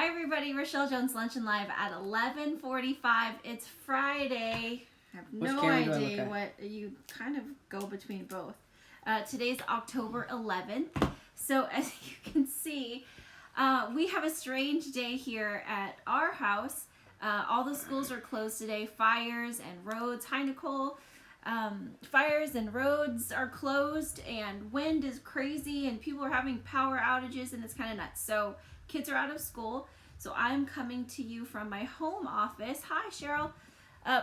Hi everybody, Rachelle Jones Luncheon Live at 11:45. It's Friday. I have no idea what you kind of go between both. Today's October 11th. So as you can see, we have a strange day here at our house. All the schools are closed today. Fires and roads. Hi Nicole. Fires and roads are closed and wind is crazy and people are having power outages and it's kind of nuts. So kids are out of school. So I'm coming to you from my home office. Hi Cheryl.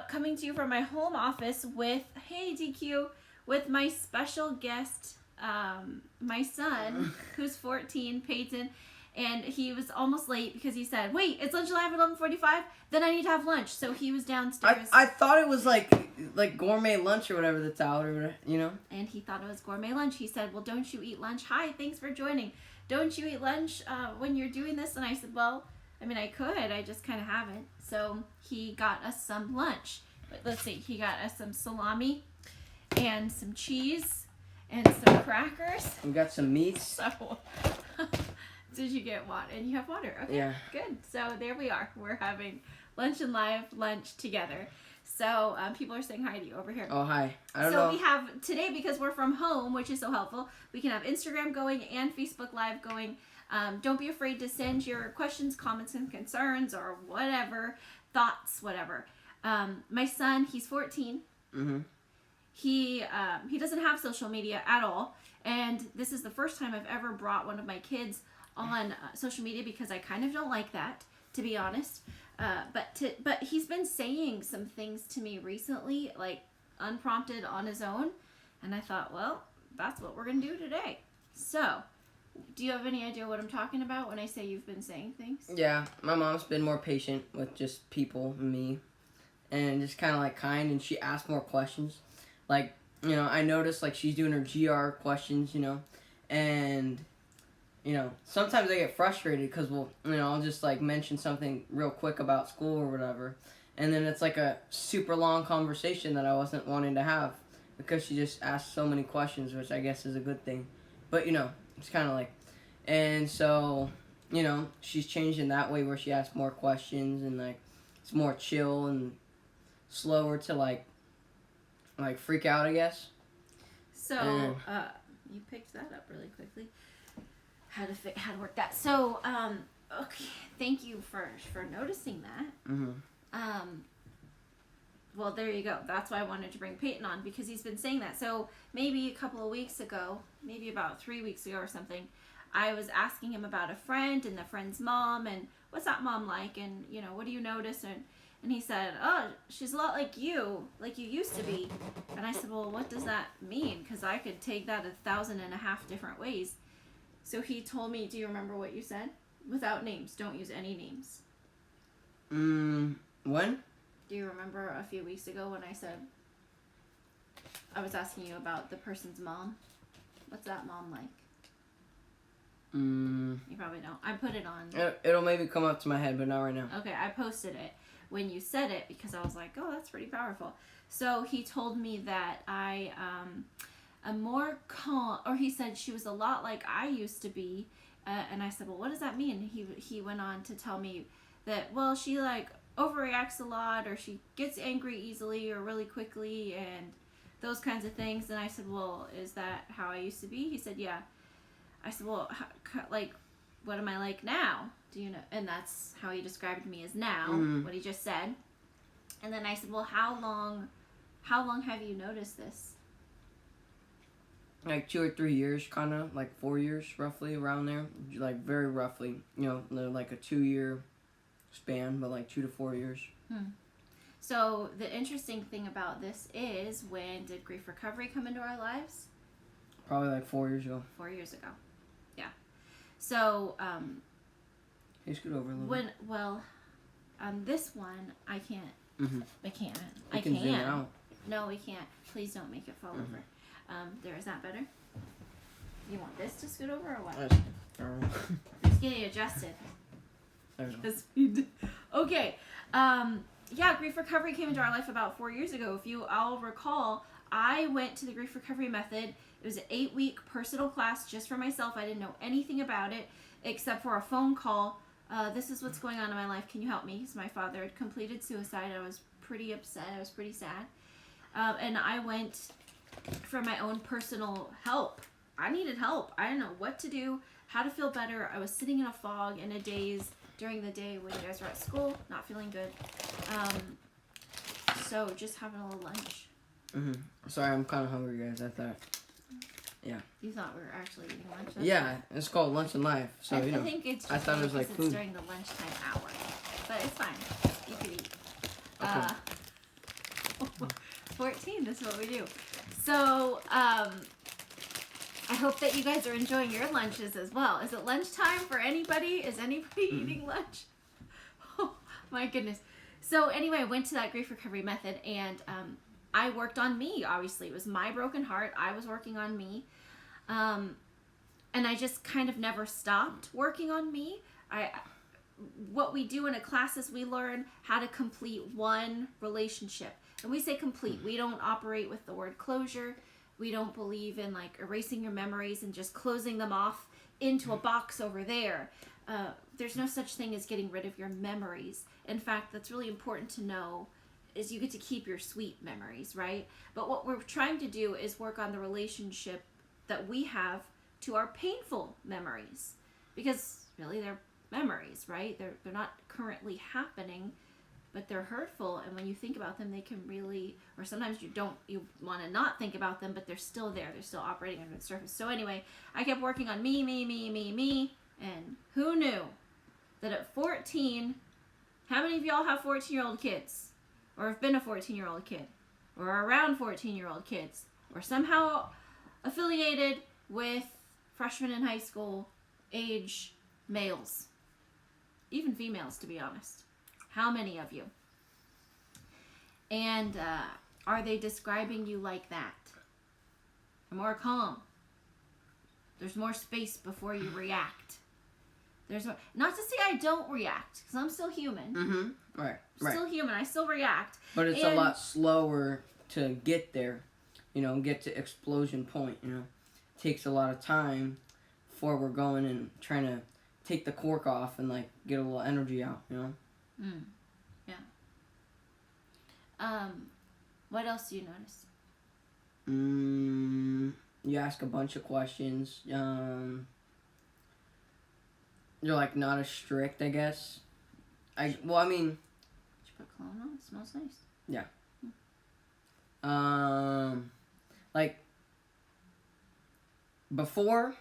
Coming to you from my home office with, hey DQ, with my special guest, my son, who's 14, Peyton. And he was almost late because he said, wait, it's lunch live at 11:45? Then I need to have lunch. So he was downstairs. I thought it was like gourmet lunch or whatever that's out or whatever, you know? And he thought it was gourmet lunch. He said, well, don't you eat lunch? Hi, thanks for joining. Don't you eat lunch when you're doing this? And I said, well, I mean, I could. I just kind of haven't. So he got us some lunch. But let's see. He got us some salami and some cheese and some crackers. We got some meats. So... Did you get water? And you have water. Okay, yeah. Good. So there we are. We're having lunch together. So people are saying hi to you over here. Oh, hi. I don't know. So we have today, because we're from home, which is so helpful, we can have Instagram going and Facebook Live going. Don't be afraid to send your questions, comments, and concerns or whatever, thoughts, whatever. My son, he's 14. Mm-hmm. He doesn't have social media at all. And this is the first time I've ever brought one of my kids on social media because I kind of don't like that, to be honest. But he's been saying some things to me recently, like unprompted on his own, and I thought, well, that's what we're gonna do today. So, do you have any idea what I'm talking about when I say you've been saying things? Yeah, my mom's been more patient with just people and me, and just kind of like kind, and she asked more questions. Like, you know, I noticed like she's doing her GR questions, you know, and you know, sometimes I get frustrated because, well, you know, I'll just, like, mention something real quick about school or whatever, and then it's, like, a super long conversation that I wasn't wanting to have because she just asked so many questions, which I guess is a good thing. But, you know, it's kind of like, and so, you know, she's changed in that way where she asks more questions and, like, it's more chill and slower to, like freak out, I guess. So, you picked that up really quickly. How to work that. So, okay, thank you for noticing that. Mm-hmm. Well, there you go. That's why I wanted to bring Peyton on, because he's been saying that. So maybe a couple of weeks ago, maybe about 3 weeks ago or something, I was asking him about a friend and the friend's mom and what's that mom like, and you know, what do you notice? And he said, oh, she's a lot like you used to be. And I said, well, what does that mean? Because I could take that 1,500 different ways. So he told me, do you remember what you said? Without names. Don't use any names. When? Do you remember a few weeks ago when I said, I was asking you about the person's mom? What's that mom like? You probably don't. I put it on. It'll maybe come up to my head, but not right now. Okay, I posted it when you said it because I was like, oh, that's pretty powerful. So he told me that a more calm, or he said she was a lot like I used to be, and I said, well, what does that mean? He went on to tell me that, well, she like overreacts a lot, or she gets angry easily or really quickly, and those kinds of things. And I said, well, is that how I used to be? He said, yeah. I said, well, like, what am I like now? Do you know? And that's how he described me as now, what he just said. And then I said, well, how long have you noticed this? Like 2 or 3 years, kind of, like 4 years, roughly, around there. Like, very roughly, you know, like a 2-year span, but like 2 to 4 years. So, the interesting thing about this is, when did grief recovery come into our lives? Probably like 4 years ago. 4 years ago. Yeah. So, Hey, scoot over a little bit. Well, on this one, I can't. I can't. You can zoom out. No, we can't. Please don't make it fall over. There, is that better? You want this to scoot over or what? It's getting adjusted. There we go. Okay. Yeah, grief recovery came into our life about 4 years ago. If you all recall, I went to the grief recovery method. It was an 8-week personal class just for myself. I didn't know anything about it except for a phone call this is what's going on in my life. Can you help me? Because my father had completed suicide. I was pretty upset. I was pretty sad. And I went for my own personal help. I needed help. I didn't know what to do, how to feel better. I was sitting in a fog, in a daze during the day when you guys were at school, not feeling good. So just having a little lunch. Mm-hmm. Sorry, I'm kind of hungry, guys. I thought. Yeah. You thought we were actually eating lunch? Yeah, it's called Lunch and Life. So, I think it's just I thought it was like food. It's during the lunchtime hour. But it's fine. You could eat. Okay. 14, this is what we do. So, I hope that you guys are enjoying your lunches as well. Is it lunchtime for anybody? Is anybody eating lunch? Oh, my goodness. So, anyway, I went to that grief recovery method, and I worked on me, obviously. It was my broken heart. I was working on me. And I just kind of never stopped working on me. What we do in a class is we learn how to complete one relationship. And we say complete. We don't operate with the word closure. We don't believe in like erasing your memories and just closing them off into a box over there. There's no such thing as getting rid of your memories. In fact, that's really important to know, is you get to keep your sweet memories, right? But what we're trying to do is work on the relationship that we have to our painful memories, because really they're memories, right? They're not currently happening, but they're hurtful, and when you think about them, they can really, or sometimes you want to not think about them, but they're still there. They're still operating under the surface. So anyway, I kept working on me, and who knew that at 14, how many of y'all have 14-year-old kids? Or have been a 14-year-old kid? Or are around 14-year-old kids? Or somehow affiliated with freshmen in high school age males? Even females, to be honest. How many of you? And are they describing you like that? More calm. There's more space before you react. There's more, not to say I don't react, because I'm still human. Mm-hmm. Right. Still human. I still react. But it's a lot slower to get there. Get to explosion point. It takes a lot of time before we're going and trying to take the cork off and like get a little energy out. Yeah. What else do you notice? You ask a bunch of questions. You're like not as strict, I guess. Did you put cologne on? It smells nice. Yeah. Like before,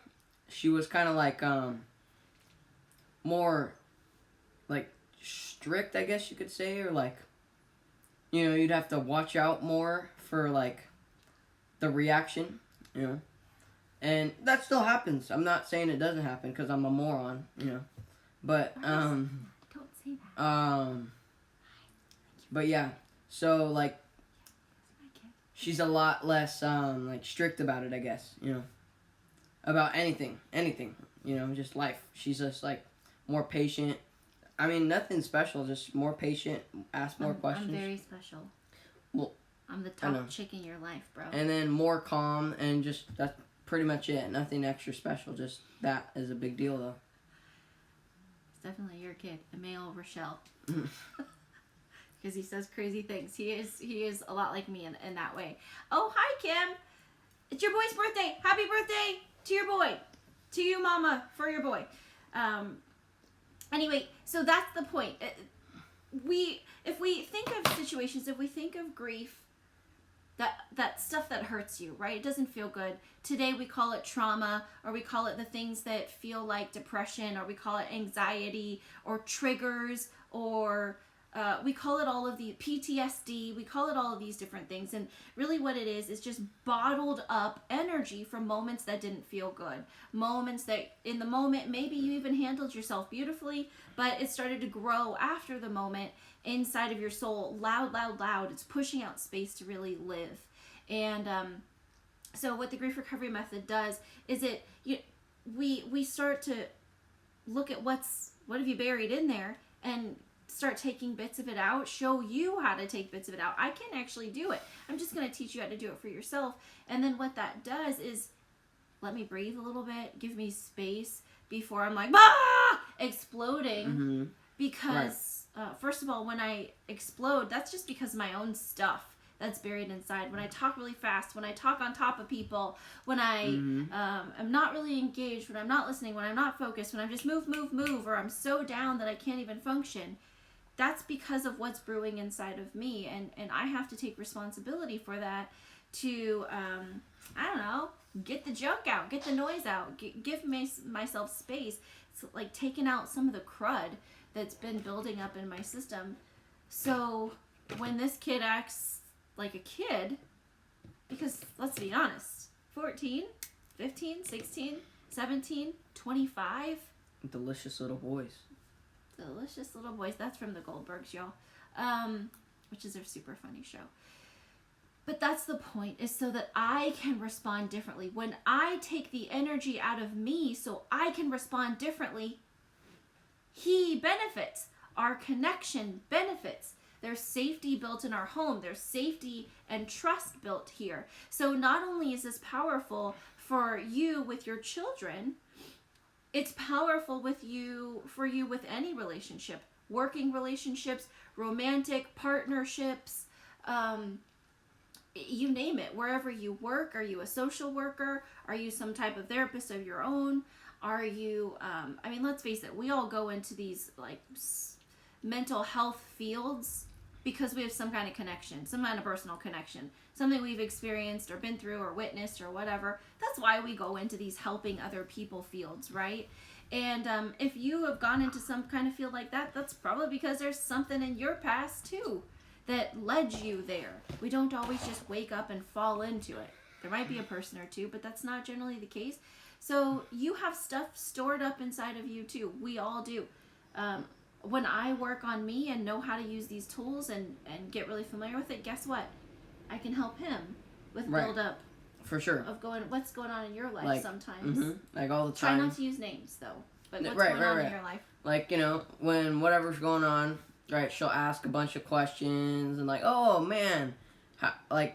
she was kind of like more like strict, I guess you could say, or like you'd have to watch out more for like the reaction, and that still happens. I'm not saying it doesn't happen because I'm a moron, but don't say that. But yeah, so like she's a lot less like strict about it, I guess, about anything, just life. She's just like more patient. I mean, nothing special, just more patient, ask more questions. I'm very special. Well, I'm the top chick in your life, bro. And then more calm, and just that's pretty much it. Nothing extra special, just that is a big deal, though. It's definitely your kid, Emil Rachelle. Because he says crazy things. He is a lot like me in that way. Oh, hi, Kim. It's your boy's birthday. Happy birthday to your boy. To you, mama, for your boy. Anyway, so that's the point. If we think of situations, if we think of grief, that stuff that hurts you, right? It doesn't feel good. Today we call it trauma, or we call it the things that feel like depression, or we call it anxiety, or triggers, or we call it all of the PTSD. We call it all of these different things. And really what it is just bottled up energy from moments that didn't feel good. Moments that in the moment, maybe you even handled yourself beautifully, but it started to grow after the moment inside of your soul. Loud, loud, loud. It's pushing out space to really live. And so what the grief recovery method does is we start to look at what have you buried in there, and start taking bits of it out, show you how to take bits of it out. I can actually do it. I'm just going to teach you how to do it for yourself. And then what that does is let me breathe a little bit, give me space before I'm like, ah! exploding because, first of all, when I explode, that's just because of my own stuff that's buried inside. When I talk really fast, when I talk on top of people, when I am not really engaged, when I'm not listening, when I'm not focused, when I'm just move, or I'm so down that I can't even function, that's because of what's brewing inside of me. And I have to take responsibility for that to, I don't know, get the junk out, get the noise out, give myself space. It's like taking out some of the crud that's been building up in my system. So when this kid acts like a kid, because let's be honest, 14, 15, 16, 17, 25. Delicious little boys. Delicious little boys. That's from the Goldbergs, y'all. Which is a super funny show. But that's the point, is so that I can respond differently. When I take the energy out of me so I can respond differently, he benefits. Our connection benefits. There's safety built in our home. There's safety and trust built here. So not only is this powerful for you with your children, it's powerful for you with any relationship. Working relationships, romantic partnerships, you name it. Wherever you work, are you a social worker? Are you some type of therapist of your own? Are you, I mean, let's face it, we all go into these like mental health fields because we have some kind of connection, some kind of personal connection, something we've experienced or been through or witnessed or whatever. That's why we go into these helping other people fields, right? And if you have gone into some kind of field like that, that's probably because there's something in your past too that led you there. We don't always just wake up and fall into it. There might be a person or two, but that's not generally the case. So you have stuff stored up inside of you too. We all do. When I work on me and know how to use these tools and get really familiar with it, guess what? I can help him with build up. For sure. Of what's going on in your life sometimes. Like all the time. Try not to use names though. But what's going on in your life? Like, you know, when whatever's going on, right, she'll ask a bunch of questions and like, oh man, how'd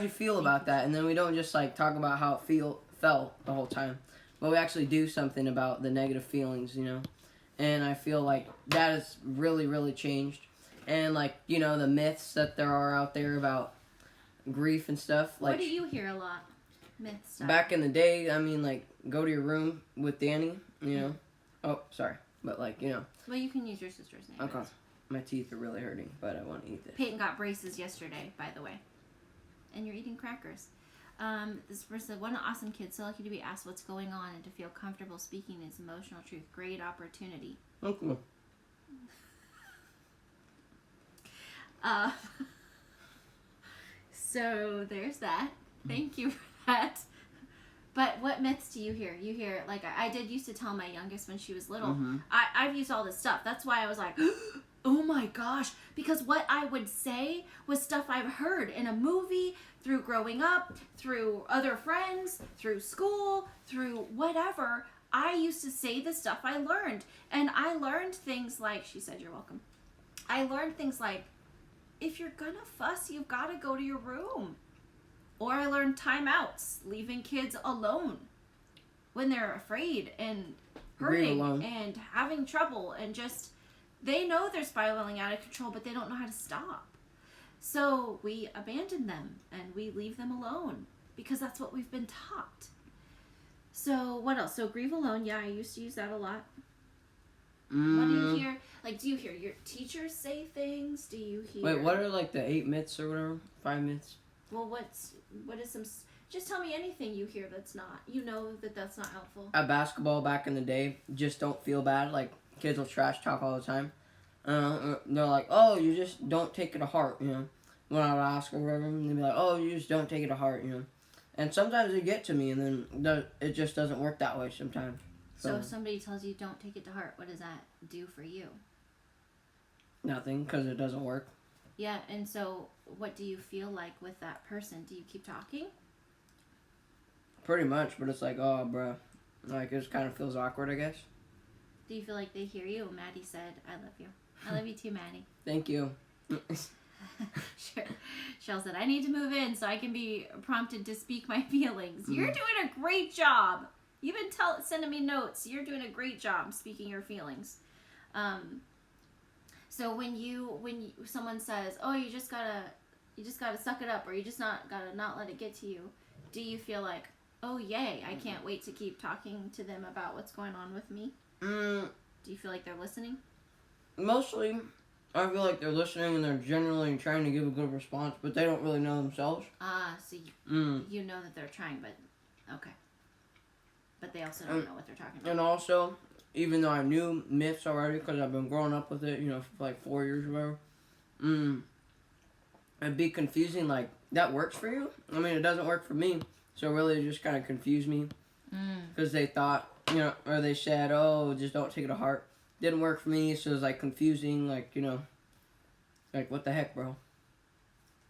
you feel about that? And then we don't just like talk about how it felt the whole time, but we actually do something about the negative feelings, you know. And I feel like that has really, really changed. And like, you know, the myths that there are out there about grief and stuff. Like, what do you hear a lot? Myth stuff. Back in the day, I mean, like, go to your room with Danny, you know. Oh, sorry. But like, you know. Well, you can use your sister's name. Okay. My teeth are really hurting, but I want to eat this. Peyton got braces yesterday, by the way. And you're eating crackers. This person said, what an awesome kid. So lucky to be asked what's going on and to feel comfortable speaking his emotional truth. Great opportunity. Oh, cool. So there's that. Thank you for that. But what myths do you hear? You hear, like, I did used to tell my youngest when she was little, I've used all this stuff. That's why I was like, oh my gosh. Because what I would say was stuff I've heard in a movie, through growing up, through other friends, through school, through whatever. I used to say the stuff I learned. And I learned things like, she said, you're welcome. I learned things like, if you're gonna fuss, you've got to go to your room. Or I learned timeouts, leaving kids alone when they're afraid and hurting and having trouble and just, they know they're spiraling out of control, but they don't know how to stop. So we abandon them and we leave them alone because that's what we've been taught. So what else? So grieve alone. Yeah, I used to use that a lot. What do you hear? Like, do you hear your teachers say things? Do you hear... Wait, what are like the 8 myths or whatever? 5 myths? Well, what is some... Just tell me anything you hear that's not... You know that's not helpful. At basketball back in the day, just don't feel bad. Like, kids will trash talk all the time. They're like, oh, you just don't take it to heart, you know. When I would ask or whatever, they'd be like, oh, you just don't take it to heart, you know. And sometimes they get to me, and then it just doesn't work that way sometimes. So if somebody tells you don't take it to heart, what does that do for you? Nothing, because it doesn't work. Yeah, and so what do you feel like with that person? Do you keep talking? Pretty much, but it's like, oh, bruh. Like, it just kind of feels awkward, I guess. Do you feel like they hear you? Maddie said, I love you. I love you too, Maddie. Thank you. Sure. Shell said, I need to move in so I can be prompted to speak my feelings. You're doing a great job. You've been sending me notes. You're doing a great job speaking your feelings. So when someone says, "Oh, you just gotta suck it up," or you just gotta not let it get to you, do you feel like, "Oh, yay! I can't wait to keep talking to them about what's going on with me"? Do you feel like they're listening? Mostly, I feel like they're listening and they're generally trying to give a good response, but they don't really know themselves. So you know that they're trying, but okay. But they also don't know what they're talking about. And also, even though I knew myths already, because I've been growing up with it, for like 4 years or whatever, it'd be confusing, like, that works for you? I mean, it doesn't work for me. So really, it just kind of confused me. Because they thought, or they said, oh, just don't take it to heart. Didn't work for me, so it was, like, confusing, like, like, what the heck, bro?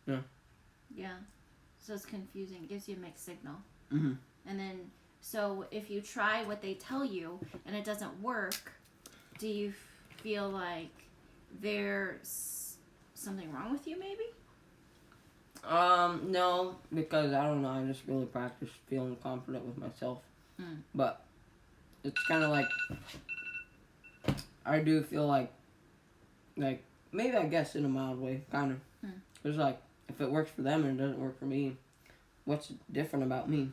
Yeah. So it's confusing. It gives you a mixed signal. Mm-hmm. And then, so if you try what they tell you and it doesn't work, do you feel like there's something wrong with you, maybe? No, because I don't know, I just really practice feeling confident with myself. But it's kind of like, I do feel like, maybe I guess in a mild way, kind of. It's like, if it works for them and it doesn't work for me, what's different about me,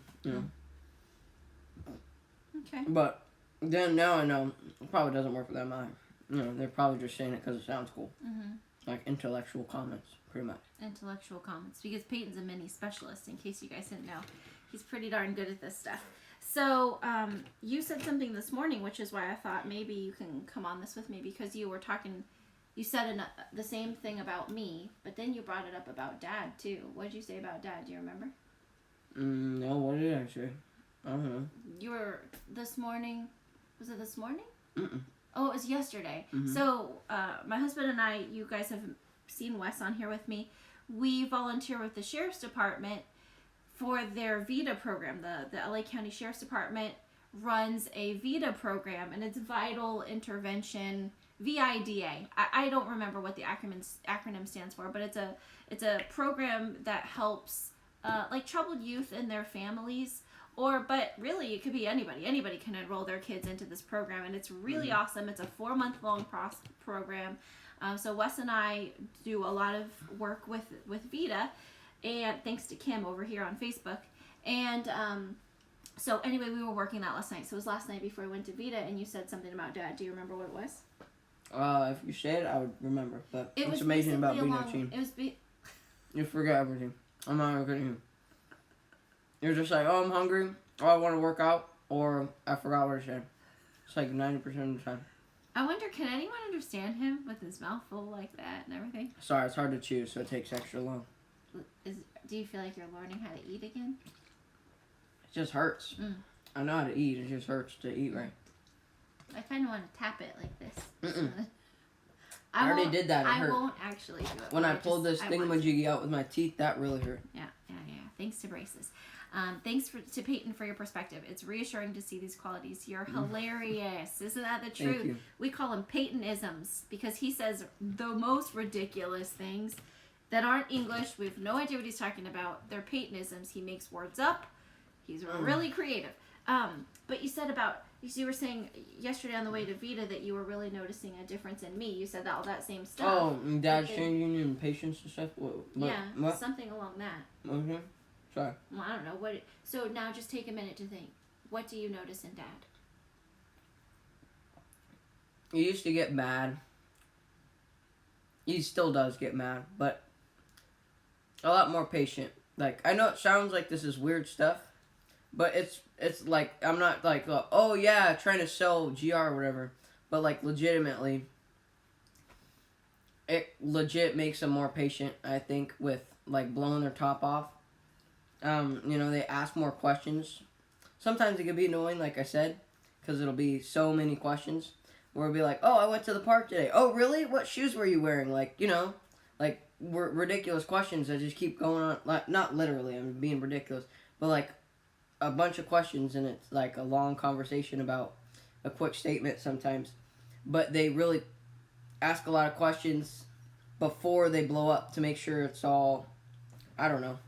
Okay. But then now I know it probably doesn't work for them either. They're probably just saying it because it sounds cool. Like intellectual comments, pretty much. Intellectual comments. Because Peyton's a mini specialist, in case you guys didn't know. He's pretty darn good at this stuff. So, you said something this morning, which is why I thought maybe you can come on this with me, because you were talking, you said the same thing about me, but then you brought it up about Dad, too. What did you say about Dad? Do you remember? No, what did I say? I don't know. You were this morning, was it this morning? Mm-mm. Oh, it was yesterday. Mm-hmm. So, my husband and I, you guys have seen Wes on here with me. We volunteer with the Sheriff's Department for their VITA program. The LA County Sheriff's Department runs a VITA program, and it's Vital Intervention, VIDA. I don't remember what the acronym stands for, but it's a program that helps like troubled youth and their families. But really, it could be anybody. Anybody can enroll their kids into this program, and it's really awesome. It's a 4-month-long program. So Wes and I do a lot of work with VITA, and thanks to Kim over here on Facebook. And so anyway, we were working that last night. So it was last night before we went to VITA, and you said something about Dad. Do you remember what it was? If you say it, I would remember. But It it's was amazing about being along, a teen. It was You forget everything. I'm not even kidding you. You're just like, oh, I'm hungry, or I want to work out, or I forgot what I said. It's like 90% of the time. I wonder, can anyone understand him with his mouth full like that and everything? Sorry, it's hard to chew, so it takes extra long. Do you feel like you're learning how to eat again? It just hurts. I know how to eat. It just hurts to eat right. I kind of want to tap it like this. I already did that. It hurt. I won't actually do it. When I pulled this thingamajiggy out with my teeth, that really hurt. Yeah. Thanks to braces. Thanks to Peyton for your perspective. It's reassuring to see these qualities. You're hilarious. Isn't that the truth? Thank you. We call him Peytonisms because he says the most ridiculous things that aren't English. We have no idea what he's talking about. They're Peytonisms. He makes words up. He's really creative. But you said you were saying yesterday on the way to VITA that you were really noticing a difference in me. You said all that same stuff. Oh, Dad's changing and patience and stuff? What? Something along that. Okay. Sorry. Well, I don't know. So now just take a minute to think. What do you notice in Dad? He used to get mad. He still does get mad, but a lot more patient. Like, I know it sounds like this is weird stuff, but it's like, I'm not like, oh yeah, trying to sell GR or whatever, but like legitimately, it legit makes them more patient, I think, with like blowing their top off. They ask more questions. Sometimes it can be annoying, like I said, because it'll be so many questions. Where it'll be like, oh, I went to the park today. Oh, really? What shoes were you wearing? Like, ridiculous questions that just keep going on. Like, not literally, I'm being ridiculous, but like a bunch of questions, and it's like a long conversation about a quick statement sometimes. But they really ask a lot of questions before they blow up to make sure it's all, I don't know.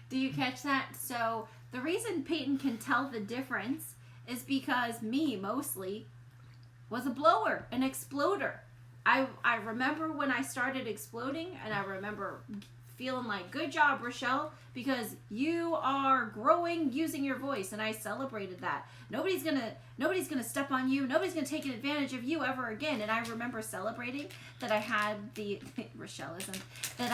Do you catch that? So The reason Peyton can tell the difference is because me, mostly, was a blower, an exploder. I remember when I started exploding, and I remember feeling like, good job, Rachelle, because you are growing using your voice, and I celebrated that. Nobody's gonna step on you. Nobody's gonna take advantage of you ever again. And I remember celebrating that I had the Rachelleism, that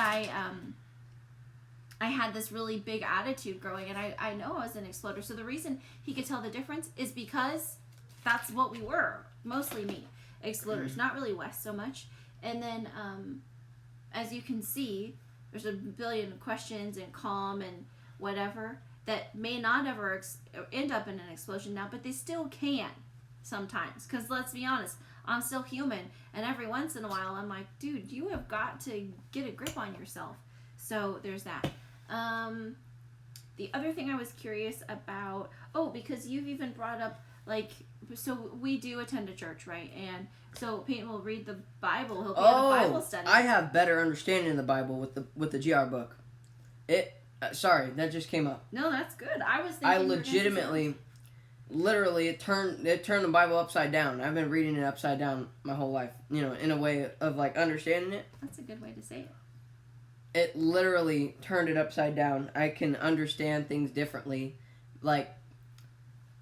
I had this really big attitude growing, and I know I was an exploder. So the reason he could tell the difference is because that's what we were, mostly me, exploders, not really Wes so much. And then, as you can see, there's a billion questions and calm and whatever that may not ever end up in an explosion now, but they still can sometimes. Because let's be honest, I'm still human, and every once in a while I'm like, dude, you have got to get a grip on yourself. So there's that. The other thing I was curious about, because you've even brought up, like, so we do attend a church, right? And so Peyton will read the Bible. He'll be at a Bible study. I have better understanding of the Bible with the GR book. Sorry, that just came up. No, that's good. I was thinking. I legitimately, literally, it turned the Bible upside down. I've been reading it upside down my whole life. You know, in a way of like understanding it. That's a good way to say it. It literally turned it upside down. I can understand things differently, like,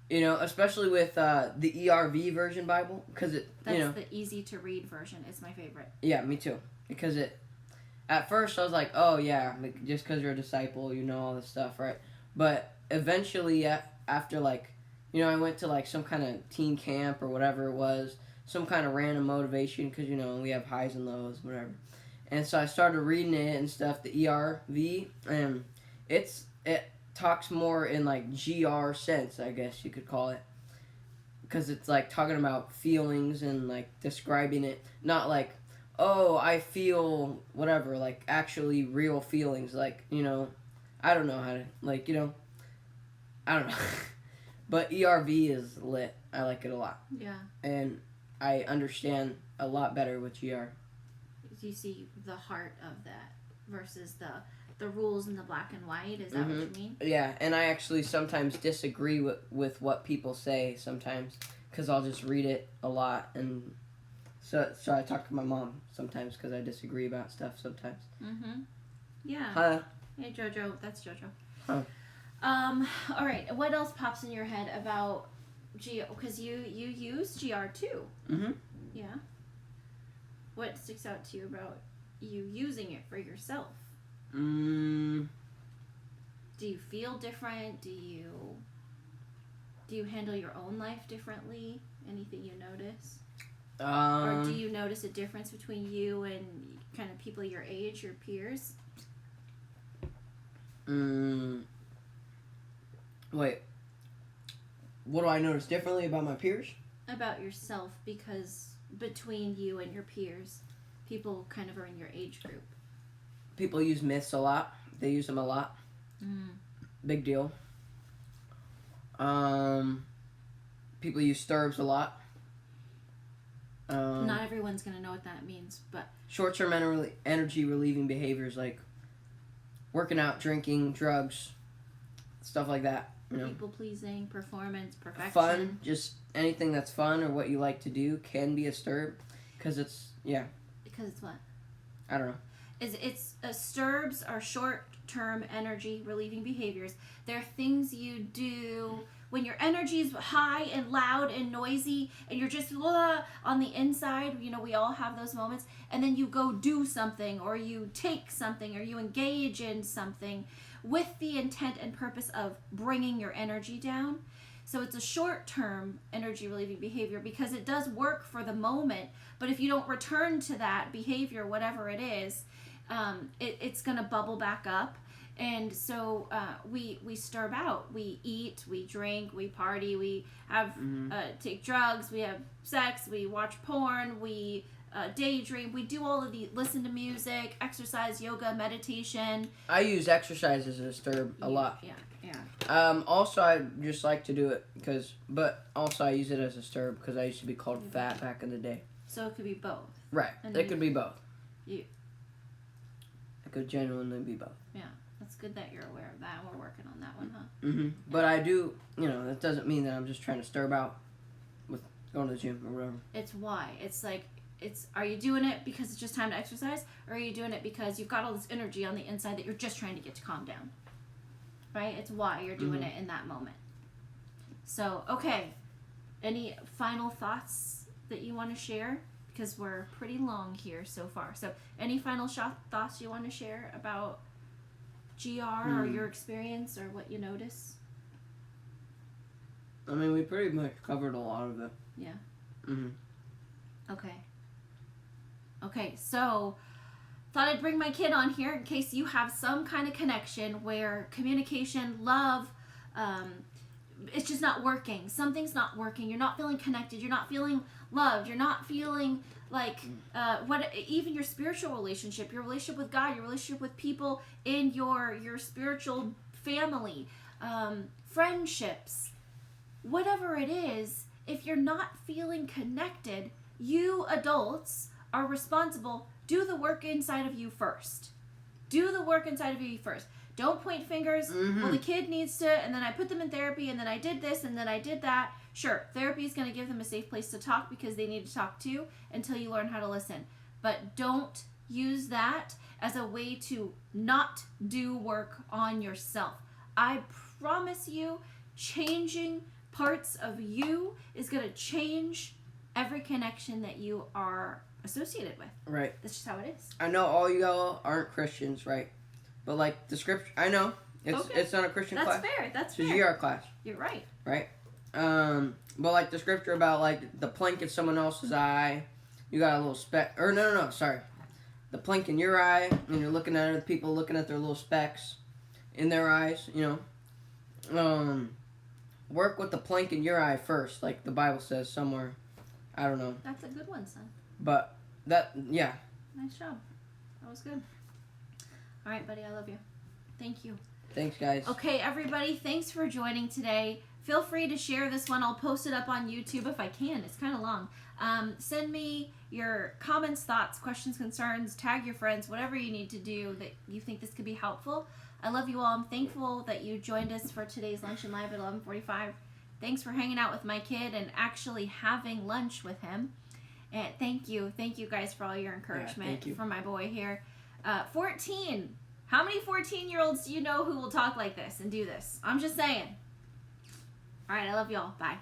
you know, especially with the ERV version Bible, because That's the easy to read version. It's my favorite. Yeah, me too. Because at first I was like, oh yeah, just because you're a disciple, you know all this stuff, right? But eventually, after like, you know, I went to like some kind of teen camp or whatever it was, some kind of random motivation, because you know we have highs and lows, whatever. And so I started reading it and stuff, the ERV, and it talks more in like GR sense, I guess you could call it, because it's like talking about feelings and like describing it, not like, oh, I feel whatever, like actually real feelings, like, you know, I don't know how to, like, you know, I don't know. But ERV is lit. I like it a lot. Yeah. And I understand a lot better with GR. You see the heart of that versus the rules in the black and white. Is that what you mean? Yeah, and I actually sometimes disagree with what people say sometimes, because I'll just read it a lot, and so I talk to my mom sometimes because I disagree about stuff sometimes. Yeah. Huh? Hey Jojo, that's Jojo. Huh. All right. What else pops in your head about GR? Because you use GR too. Yeah. What sticks out to you about you using it for yourself? Do you feel different? Do you handle your own life differently? Anything you notice? Or do you notice a difference between you and kind of people your age, your peers? Wait. What do I notice differently about my peers? About yourself, because between you and your peers, people kind of are in your age group. People use myths a lot. They use them a lot. Big deal. People use STIRBs a lot. Not everyone's going to know what that means, but... Short-term energy relieving behaviors like working out, drinking, drugs, stuff like that. You know. People-pleasing, performance, perfection. Fun, just anything that's fun or what you like to do can be a STIRB, because it's, yeah. Because it's what? I don't know. It's STIRBs are short-term energy relieving behaviors. They're things you do when your energy is high and loud and noisy and you're just on the inside. You know, we all have those moments. And then you go do something, or you take something, or you engage in something with the intent and purpose of bringing your energy down. So it's a short-term energy relieving behavior because it does work for the moment. But if you don't return to that behavior, whatever it is, it's going to bubble back up. And so we STIRB out. We eat, we drink, we party, we have take drugs, we have sex, we watch porn, we daydream. We do all of the, listen to music, exercise, yoga, meditation. I use exercise as a STIRB a lot. Yeah. Also, I just like to do it but also I use it as a STIRB because I used to be called fat back in the day. So it could be both. Right. It could be both. It could genuinely be both. Yeah, that's it's good that you're aware of that. We're working on that one, huh? Mm-hmm. But I do, that doesn't mean that I'm just trying to stir about with going to the gym or whatever. It's why. It's like, are you doing it because it's just time to exercise? Or are you doing it because you've got all this energy on the inside that you're just trying to get to calm down? Right? It's why you're doing it in that moment. So, okay. Any final thoughts that you want to share? Because we're pretty long here so far. So, any final thoughts you want to share about GR or your experience or what you notice? I mean, we pretty much covered a lot of it. Yeah. Mm-hmm. Okay, so thought I'd bring my kid on here in case you have some kind of connection where communication, love, it's just not working. Something's not working. You're not feeling connected. You're not feeling loved. You're not feeling like even your spiritual relationship, your relationship with God, your relationship with people in your spiritual family, friendships, whatever it is. If you're not feeling connected, you adults are responsible. Do the work inside of you first. Do the work inside of you first. Don't point fingers. Well, the kid needs to, and then I put them in therapy, and then I did this, and then I did that. Sure, therapy is going to give them a safe place to talk because they need to talk too until you learn how to listen. But don't use that as a way to not do work on yourself. I promise you, changing parts of you is going to change every connection that you are associated with. Right. That's just how it is. I know all y'all aren't Christians, right? But like the scripture, I know it's not a Christian class. That's fair. It's a GR class. You're right. Right. But like the scripture about like the plank in someone else's eye, you got a little speck. Or no, sorry. The plank in your eye, and you're looking at other people looking at their little specks in their eyes. Work with the plank in your eye first, like the Bible says somewhere. I don't know. That's a good one, son. But yeah. Nice job. That was good. All right, buddy, I love you. Thank you. Thanks, guys. Okay, everybody, thanks for joining today. Feel free to share this one. I'll post it up on YouTube if I can. It's kind of long. Send me your comments, thoughts, questions, concerns, tag your friends, whatever you need to do that you think this could be helpful. I love you all. I'm thankful that you joined us for today's Luncheon Live at 11:45. Thanks for hanging out with my kid and actually having lunch with him. And thank you guys for all your encouragement for my boy here. 14. How many 14-year-olds do you know who will talk like this and do this? I'm just saying. All right, I love y'all. Bye.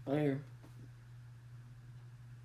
Later.